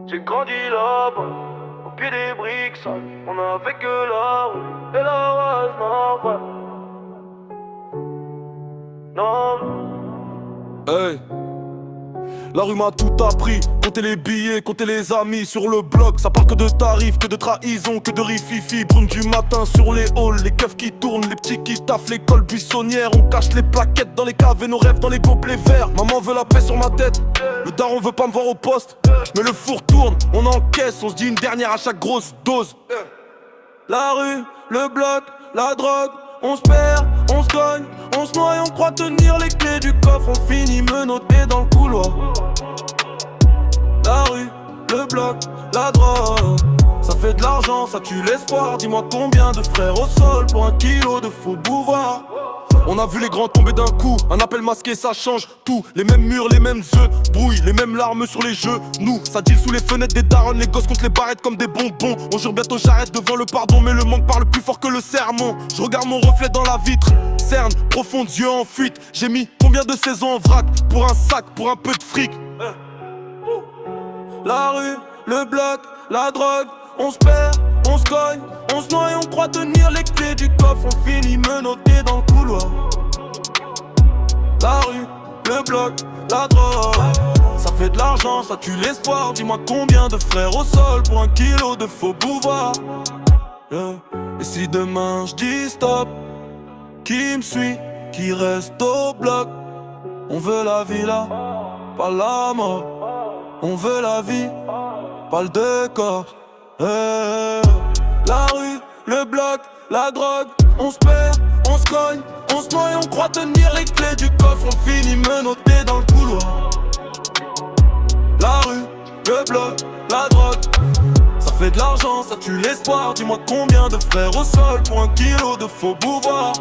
J'ai grandi là-bas, au pied des briques sales. On avait que la rue et la rage normale. Non. Hey, la rue m'a tout appris, compter les billets, compter les amis sur le bloc. Ça parle que de tarifs, que de trahison, que de rififi. Brume du matin sur les halls, les keufs qui tournent, les petits qui taffent, l'école buissonnière. On cache les plaquettes dans les caves et nos rêves dans les gobelets verts. Maman veut la paix sur ma tête, le daron veut pas me voir au poste. Mais le four tourne, on encaisse, on se dit une dernière à chaque grosse dose. La rue, le bloc, la drogue, on se perd, on se cogne, on se noie, on croit tenir les clés du coffre, on finit menotté dans le couloir. La rue, le bloc, la drogue, ça fait de l'argent, ça tue l'espoir. Dis-moi combien de frères au sol pour 1 kilo de faux bouvard. On a vu les grands tomber d'un coup, un appel masqué ça change tout. Les mêmes murs, les mêmes œufs, brouille, les mêmes larmes sur les genoux. Ça deal sous les fenêtres des darons, les gosses contre les barrettes comme des bonbons. On jure bientôt j'arrête devant le pardon, mais le manque parle plus fort que le sermon. Je regarde mon reflet dans la vitre, cerne, profonde, yeux en fuite. J'ai mis combien de saisons en vrac, pour un sac, pour un peu de fric. La rue, le bloc, la drogue, on se perd, on se cogne, on se noie et on croit tenir les clés du coffre, on finit menotté dans le couloir. La rue, le bloc, la drogue, ça fait de l'argent, ça tue l'espoir. Dis-moi combien de frères au sol pour 1 kilo de faux bouvard. Et si demain je dis stop, qui me suit, qui reste au bloc? On veut la villa, pas la mort. On veut la vie, pas le décor. La rue, le bloc, la drogue, on se perd, on se cogne, on se noie et on croit tenir les clés du coffre, on finit menotté dans le couloir. La rue, le bloc, la drogue, ça fait de l'argent, ça tue l'espoir. Dis-moi combien de frères au sol pour 1 kilo de faux bouvard.